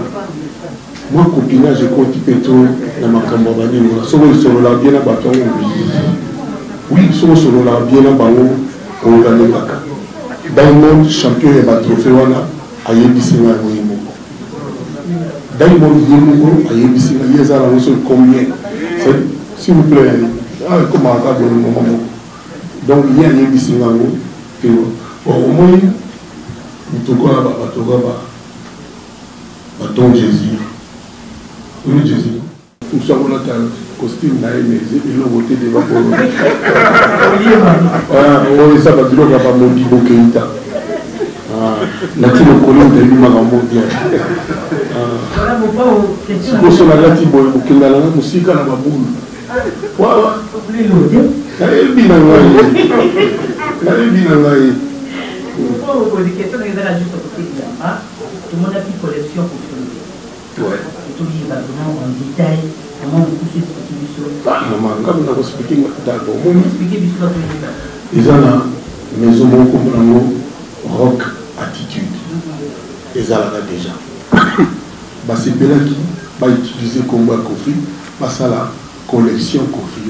S16: Moi, copinage, j'ai occupé trop dans ma campagne. Ce que je suis là, bien à Bateau. Oui, ce que je suis là, bien à Bateau. On gagne le Baka. Diamond, champion et trophée, on a Ayébissé à Moïmo. Diamond, Yémo, Ayébissé, Yéza, on sait combien. S'il vous plaît, comment on va dans le moment. Donc, il y a Ayébissé à Moïmo. Au moins, il faut qu'on a Bâton Jésus. Oui, Jésus. Nous sommes là, costume, mais ils l'ont voté devant pour nous. On est ça, parce qu'il n'y a pas mon bibo Keïta. Natino Kolo, on a eu ma maman bien. Si vous êtes là, Natino Kolo, on a musique à la baboule. Voilà. Elle vit dans l'oeil. Elle vit dans l'oeil.
S2: Pour des questions, il y a juste à côté de là. Tout le monde a pris collection pour faire.
S16: Ouais.
S2: Tout le monde va vraiment en détail. Comment vous poussez ce petit biseau.
S16: Maman, comme on a expliqué, d'accord.
S2: On a expliqué biseau à tout le monde.
S16: Ils ont la maison comme un mot rock attitude. Ils ont là déjà. C'est là qui va utiliser combat Kofi. C'est la collection Kofi.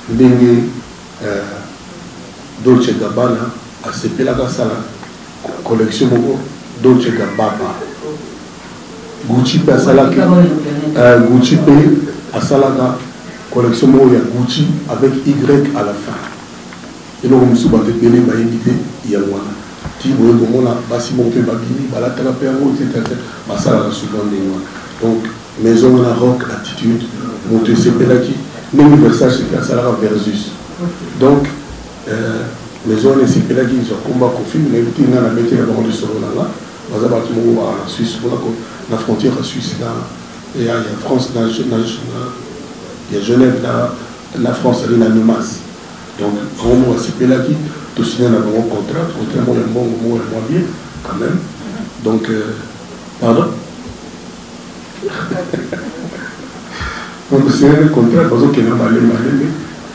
S16: Dengue Dolce Gabbana. C'est là que ça la collection Dolce Gabbana. Gucci pe asalaki Gucci pe asalaka collection mo ya Gucci avec Y à la fin. Et donc on se bat belé ba invité ya wana. Ti boye komona basi mo pe ba bini ba la tala pe ngo etc. Ba sala la seconde wana. Donc maison na rock attitude monte sepelaki même Versace qui a sala versus. Donc maison na sepelaki ils ont combat Kofi mais invité na mettre la bande sur là. Baza ba tout mo en Suisse pour la frontière suisse là, il y a France, il y a Genève là, la France elle est en Numas. Donc quand on va s'y là qui, tout signer un bon contrat, contrairement le bon moins bien quand même. Donc pardon. Donc c'est un contrat parce qu'il y a mal mais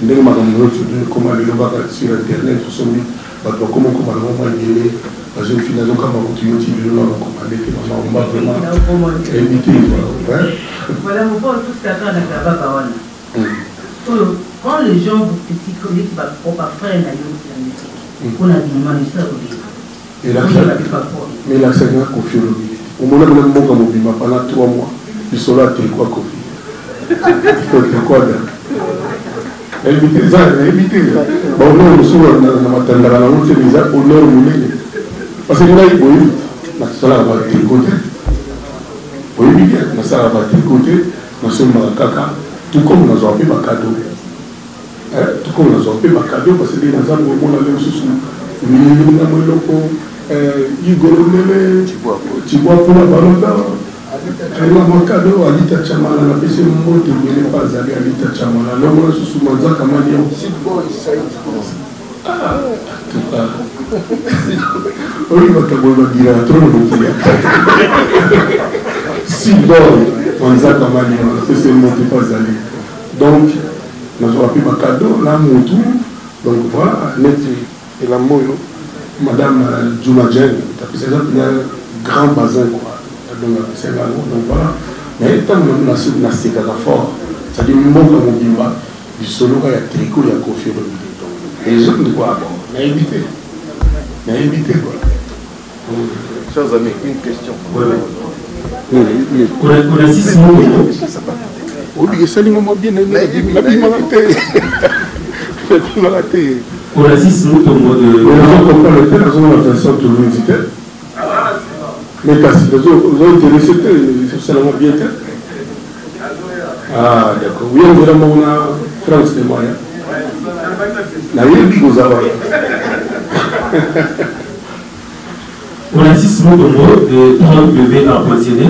S16: dès que madame nous comment aller sur internet tout ça oui, comment on va parce que finalement, quand on continue, on va vraiment éviter.
S2: Voilà, mon pauvre, tout ce qu'il y a dans la cabane. Quand les gens vous critiquent, on dit que mon frère n'a eu la musique. On a dit, on a dit ça.
S16: Mais la Seigneur a confié le milieu. Au moment où on a dit, pendant 3 mois, il sera à quoi confier. Il faut être quoi là. Éviter ça, éviter. Bon, nous, nous sommes dans la route, nous avons honneur au milieu. Parce que là, il faut éviter. Ça va tricoter. Il faut éviter. Ça va tricoter. Nous sommes dans le caca. Tout comme nous avons fait ma cadeau. Tout comme nous avons fait ma cadeau. Parce que nous avons fait ma cadeau. Tu bois pour la ballon d'or. Mon cadeau, Alita Chamala, la PC Moto, il n'est pas allé à Alita Chamala. L'homme a sous Manzaka Mania. Oui, ma cabole dire à trop de si bon, Manzaka Mania, la PC Moto pas allé. Donc, nous avons pris ma cadeau, là, mon tour. Donc voilà, net et la moyo, Madame Juma Jen, il y a un grand bazin, quoi. Donc voilà. Mais tant que nous avons fort, c'est-à-dire que nous avons dit du solo, il y a tricot, il y a Kofi. Et les autres, quoi, bon, on a évité. On a évité, quoi.
S10: Chers amis, une question.
S19: On a 6 mots.
S16: obi esalinga mwa bien nabimaka te
S19: Oasis Mutombo de
S16: le père azomona Vincent Toulouse te mais kasi ozointeresse te osalama bien te ah d'accord uyangela mona France de Maya nayebi kozala
S19: Oasis Mutombo de IWA pensionné.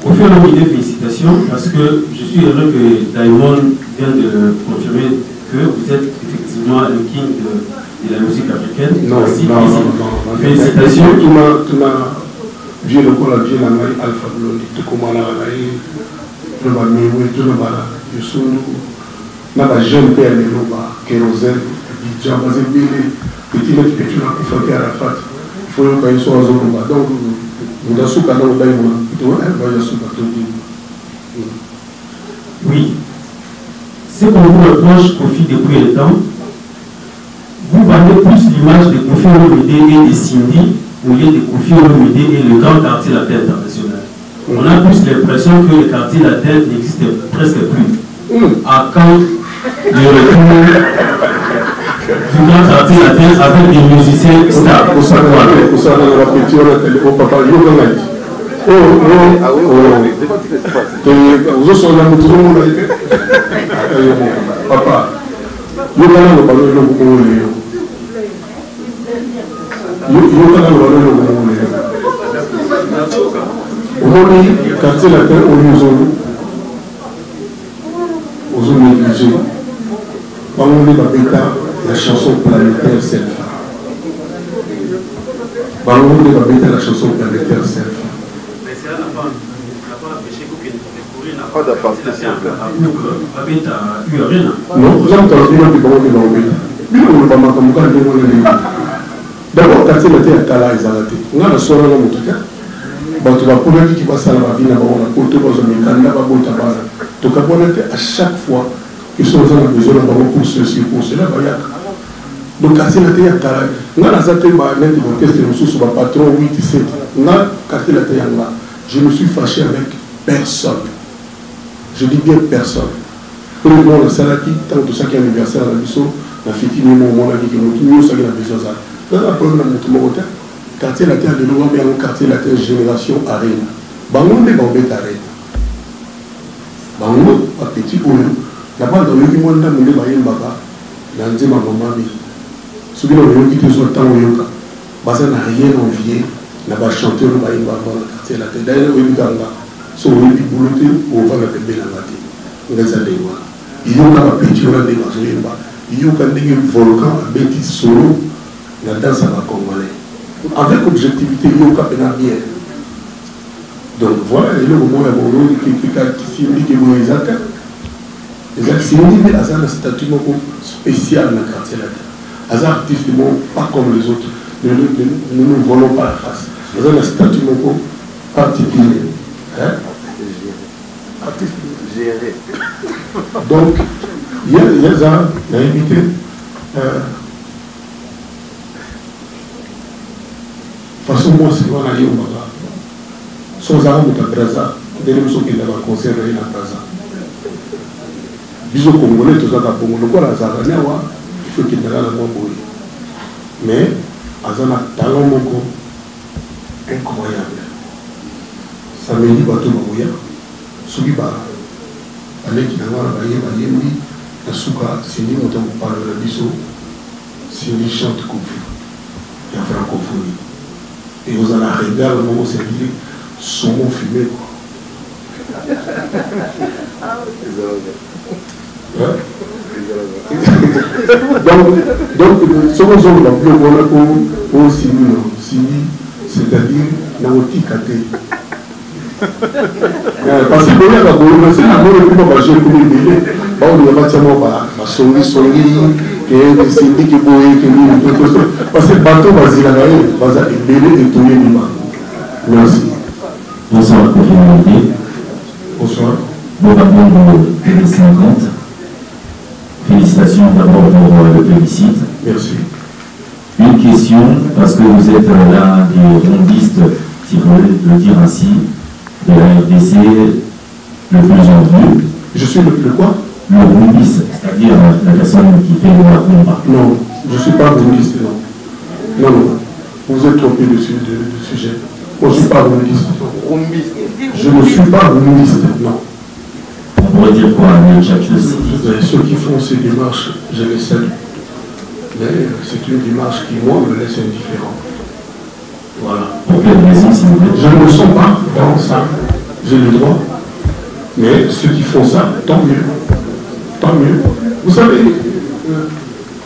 S19: Au fur et à mesure, félicitations parce que je suis heureux que Diamond vient de confirmer que vous êtes effectivement le king de la musique africaine.
S16: Non,
S19: merci,
S16: non.
S19: Félicitations.
S16: Tu m'as vu le col à Dieu, Alpha Blondy, tu commandes à la tu m'as mis, tu m'as dit, je suis là, jeune père de l'Oba, Kérosène, Bidjan, petit mec que tu l'as fait à la fête. Il faut que tu sois à Zoloba. Donc, nous avons souka dans le Daïma.
S19: Oui. Ce qu'on vous reproche Kofi depuis le temps, vous vendez plus l'image de Kofi Olomide et de Cindy au lieu de Kofi Olomide et le grand quartier latin international. On a plus l'impression que le quartier latin n'existe presque plus. À quand le retour du grand quartier latin avec des musiciens stars?
S16: Papa, you quartier latin aux négligés. Parlons de la chanson planétaire Selfa. Parlons de la chanson planétaire Selfa. Non, j'ai entendu que d'abord, quartier latin à Tala et Zalate. On a la soirée dans mon truc. Tu vas pour qui va ça la vie là-bas, on a côté dans un mécanisme là-bas, donc à chaque fois qu'ils sont besoin pour ceci, pour cela, donc quartier latin à Tala. On a la zate, on a l'orchestre, on a patron 8 7. On a quartier latin là. Je me suis fâché avec personne. Je dis bien personne. Tout le monde a salaki, tant que ça qui est anniversaire à la mission, la fille qui est mon ami qui est mon ça qui a besoin de ça. Là, la problème dans mon quartier latin de l'eau, mais un quartier latin génération arène. Bango de Bambé arène. Bango, à petit oyo. Là-bas, dans le monde, on a mis Baba, dans le maman. Celui là, on a quitté son temps au Yoka. Baza n'a rien envié, n'a pas chanté le Baïm Baba dans le quartier latin. D'ailleurs, on a dit so on est bouloté ou on va la paix la matin. On est allé voir. Il y a un petit on a des mazoyemba. Il y a un volcan avec des solo la danse à la congolais. Avec objectivité, il y a un bien. Donc voilà, il y a le moment où qui dit que vous êtes les actions à un statut spécial dans le quartier latin. À un artiste pas comme les autres. Nous ne volons pas la face. À un statut particulier. Hein? Géré. Donc, il y a ça, il y a invité. Façon, moi, c'est moi, là, sans armes de Braza, des gens qui n'ont pas conservé la Braza. Bisous Congolais, tout ça, il faut qu'il y ait la boue. Mais, à un talent incroyable. Ça me dit bateau Mabouya, Soubiba, avec qui n'a pas Bayembi, la Souka, Sini, on parle de la Bisso, Sini chante Kofi, il y a francophonie. Et vous allez regarder le moment où c'est dit, saumon fumé. Donc, ce qu'on a plus pour Sini, c'est-à-dire, la Otikate. Parce que c'est un peu de manger pour les délais. On ne va pas dire parce que le bateau va se merci.
S19: Bonsoir,
S16: bonsoir.
S19: Bon rapport 2050. Félicitations d'abord pour le plébiscite.
S16: Merci.
S19: Une question, parce que vous êtes l'un des rondistes, si je veux le dire ainsi, de la RDC le plus en vue.
S16: Je suis le quoi?
S17: Le bundiste, c'est-à-dire la personne qui fait le rumba.
S16: Non, je ne suis pas bundiste, non. Non, non. Vous êtes trompé du sujet. Moi, je ne suis pas bundiste. Je ne suis pas bundiste, non.
S17: On pourrait dire quoi,
S16: ceux qui font ces démarches, je les salue. Mais c'est une démarche qui, moi, me laisse indifférent. Voilà.
S17: Pour quelle raison, s'il vous plaît?
S16: Je ne me sens pas dans ça. J'ai le droit. Mais ceux qui font ça, tant mieux. Tant mieux. Vous savez,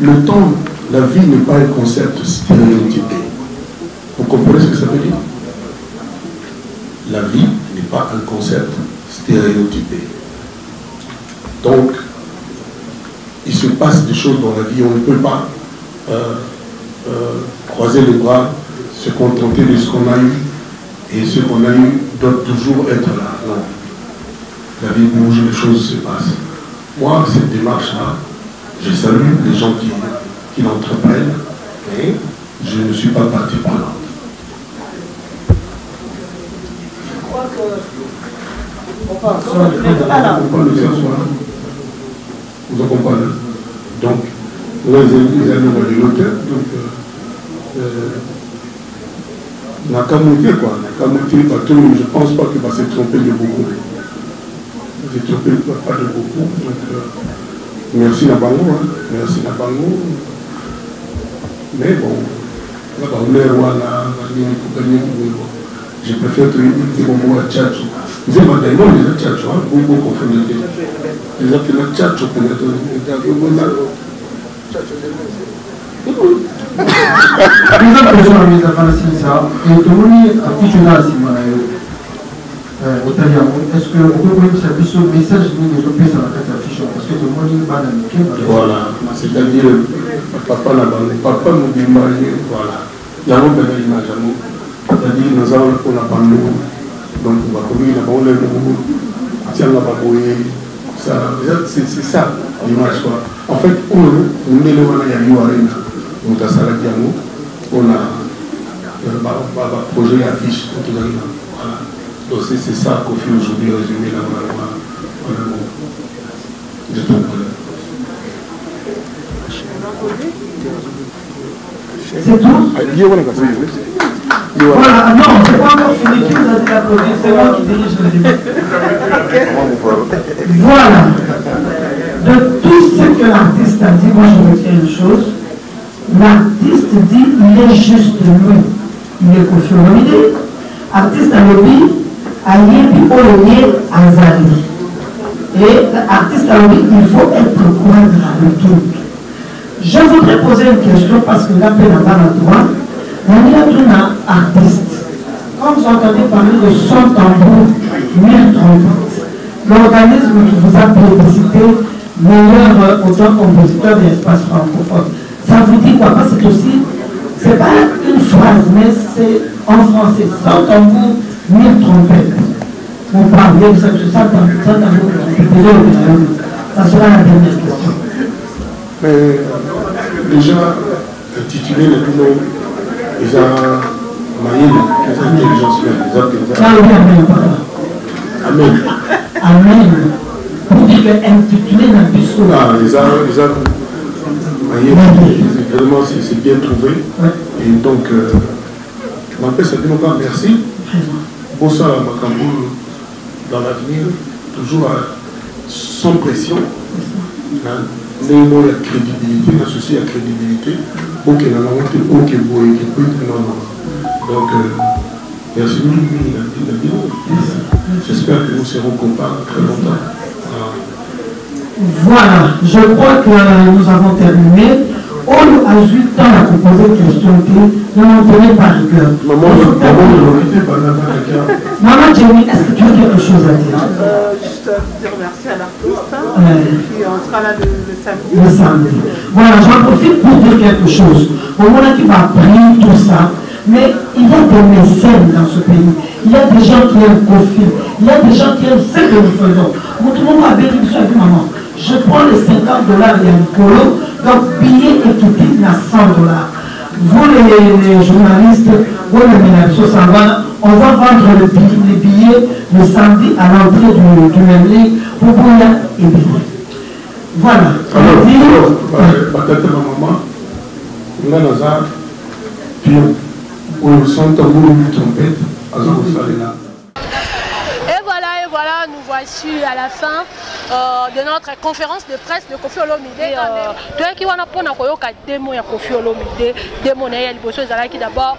S16: le temps, la vie n'est pas un concept stéréotypé. Vous comprenez ce que ça veut dire? La vie n'est pas un concept stéréotypé. Donc, il se passe des choses dans la vie, on ne peut pas croiser les bras, se contenter de ce qu'on a eu, et ce qu'on a eu doit toujours être là. Non. La vie bouge, les choses se passent. Moi, cette démarche-là, je salue les gens qui l'entreprennent, mais je ne suis pas partie prenante.
S7: Je crois que...
S16: Vous en comprenez? Donc, les amis de l'auteur, donc, Nakamuté, quoi. Nakamuté, je ne pense pas qu'il va se tromper de beaucoup. Il ne se tromper pas de beaucoup. Donc, merci Nabango, hein. Merci Nabango. Mais bon, je préfère que les moments à Tchatcho. Vous avez des noms, les Tchatcho, hein. Vous confondez les appels Tchatcho,
S1: est-ce que vous pouvez me servir ce message de l'affiche? Parce que tout le monde est pas dans.
S16: Voilà, c'est-à-dire, papa nous dit, voilà. Il y a une belle image à nous. C'est-à-dire, nous avons pour la bande, donc on va communiquer, on lève le bout, tiens la babouille, c'est ça l'image, quoi. En fait, on a on a un projet affiche, voilà. Donc c'est ça qu'on fait aujourd'hui, résumé là, je trouve.
S2: C'est tout? Voilà, non, c'est pas encore fini, qui vous a dit d'applaudir, c'est moi qui dirige le débat. Voilà. De tout ce que l'artiste a dit, moi je retiens une chose. L'artiste dit il est juste lui. Il est Koffi Olomide. Artiste à lobby, Ayebi Oyoye Azali. Et l'artiste à lobby, il faut être courant le truc. Je voudrais poser une question parce que l'appel n'a pas la droit. On est un artiste. Quand vous entendez parler de son tambour, 1000 trompettes, l'organisme qui vous a plébiscité meilleur auteur-compositeur de l'espace francophone, ça vous dit quoi? Parce que c'est aussi, c'est pas une phrase, mais c'est en français, son tambour, 1000 trompettes. Vous parlez de ça, ça sera la dernière question.
S16: Déjà, intitulé le nom, ils ont maillé les intelligences humaines, les Amen.
S2: Amen. Pour dire que intitulé n'a plus souvent.
S16: Ah, ils ont maillé, vraiment, c'est bien trouvé. Et donc, ma paix, c'est bien, merci. Bonsoir à Makambo, dans l'avenir, toujours sans pression. Néanmoins, la crédibilité, l'associé à la crédibilité, donc merci beaucoup. J'espère que nous serons copains très longtemps.
S2: Voilà, je crois que nous avons terminé. On a juste temps à vous poser une question qui ne m'entendez pas rigueur. Maman Jenny, est-ce que tu as quelque chose à dire?
S7: Juste dire merci à l'artiste. Puis on sera là le samedi.
S2: Le samedi. Voilà, j'en profite pour dire quelque chose. Au moment qui va prier tout ça, mais il y a des mécènes dans ce pays. Il y a des gens qui aiment Koffi. Il y a des gens qui aiment ce que nous faisons. Montrez-moi avec une chose, maman. Je prends les $50, il y a un colo, donc billet et tout à $100. Vous les journalistes, vous les ménages, on On va vendre les billets le samedi à l'entrée du Memley pour Bouya et Billets. Voilà.
S16: Alors, peut-être ma maman, on a Nazar, puis on sent un mot de trompette, à là.
S15: Et voilà, nous voici à la fin de notre conférence de presse de Koffi Olomide. Qui va pour démo ya Koffi Olomide, démo na liboso ezalaki d'abord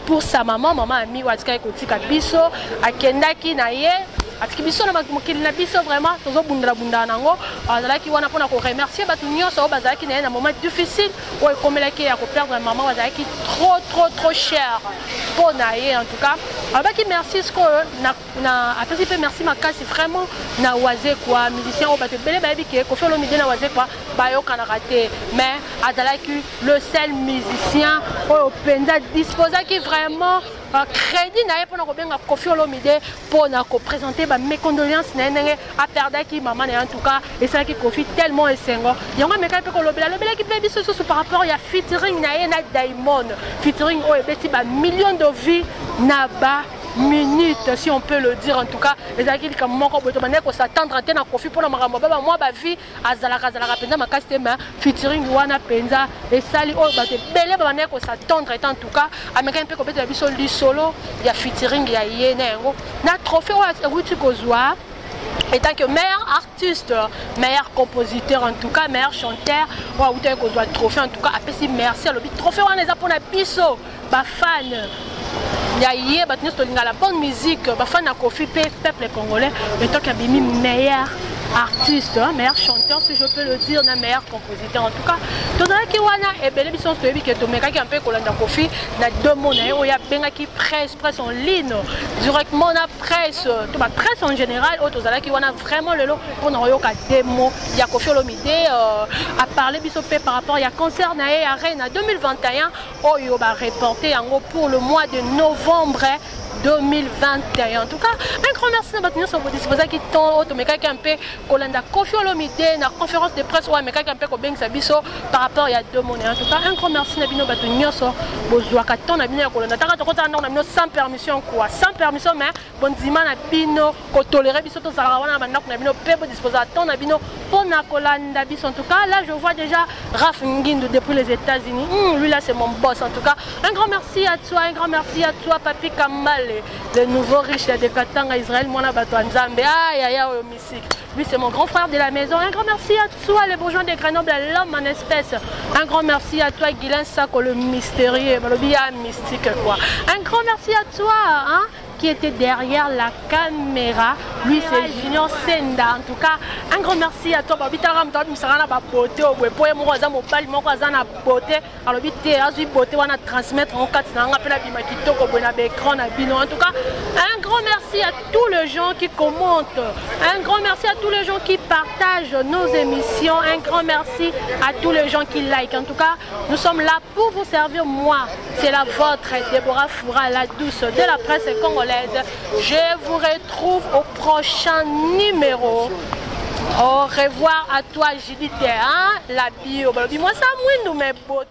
S15: pour sa maman ami watika ekotika biso akendaki na ye atiki biso na mokili na biso vraiment tozo bundala nango azalaki wana pona ko remercier batu nyonso bazalaki na un moment difficile o ekomelaki ya ko perdre maman azalaki trop cher pour na ye en tout cas abaki merci ce que na apesi pe merci makasi vraiment na waze quoi musicien o batu bele ba biki Koffi Olomide na waze quoi ba yo kana raté mais azalaki le seul musicien o penza disposa qui vraiment crédit na ye pona ko benga Koffi Olomide pona ko présenter mes condoléances à perdre maman en tout cas et ça qui Koffi tellement essengo yango meka pe ko lobela ki pe biso sous par rapport ya featuring na ye na Diamond featuring o ebeti ba millions de vies na ba minutes si on peut le dire en tout cas les akili comme moko boto mané ko s'attendre à na Koffi pour na makambo ba moi ba vie azalaka penza makasi ma featuring wana penza et sali o ba te belé ba mané ko s'attendre en tout cas ameka pe ko beta biso li solo ya featuring ya ye na ngo na trophée wa wuti kozwa étant que meilleur artiste, meilleur compositeur en tout cas, meilleur chanteur, ou a eu trophée en tout cas, apprécie merci à l'objet trophée on les a pour la biso, ba fan. Il y a hier, la bonne musique, ba fan à Koffi, peuple congolais, et tant qu'il y a meilleur artiste, meilleur chanteur si je peux le dire, meilleur compositeur en tout cas. Qui wana et belle mission story qui est qui un peu colanda Koffi, na deux mots na ya benga qui presse en ligne directement na presse, tout ma presse en général, autres qui wana vraiment le lot pour na yoka démo ya Koffi Olomide a parlé bisopé par rapport à concert na ya Arena 2021 oyo ba reporté en gros pour le mois de novembre 2021. En tout cas, un grand merci à votre sur vos dispositions qui t'ont automeka qui un peu Kolanda Koffi Olomide na conférence de presse ou ameka qui un peu ko beng sabiso par rapport il y a deux monnaies. En tout cas, un grand merci na bino batu nyonso bozwa ka ton na bino Kolanda taka to kota na bino sans permission quoi, sans permission mais bon dima na bino ko tolérer biso to sala wana banda na bino pe bo disposer ton na bino pour na Kolanda biso. En tout cas, là je vois déjà Raf Ngindu depuis les États-Unis. Lui là c'est mon boss en tout cas. Un grand merci à toi, un grand merci à toi Papi Kamal. Le nouveau riche de Katanga Israël, moi na bato Nzambe, au musique. Lui c'est mon grand frère de la maison. Un grand merci à toi les bourgeois de Grenoble, l'homme en espèce. Un grand merci à toi Guilain Sako le mystérieux, le bien mystique quoi. Un grand merci à toi hein, qui était derrière la caméra. Lui c'est Junior Senda. En tout cas, un grand merci à toi. Babitaram toi misarana ba beauté au boy pour moi za mobali moko za na beauté. Alors bité azui beauté wana transmettre en 4 na ngapela bima kitoko bona be écran na bino. En tout cas, un grand merci à tous les gens qui commentent. Un grand merci à tous les gens qui partagent nos émissions. Un grand merci à tous les gens qui like. En tout cas, nous sommes là pour vous servir. Moi, c'est la vôtre Déborah Foura, la douce de la presse congolaise. Je vous retrouve au prochain numéro. Au revoir à toi, Judith. Hein? La bio. Moi, ça mouine, mais beauté.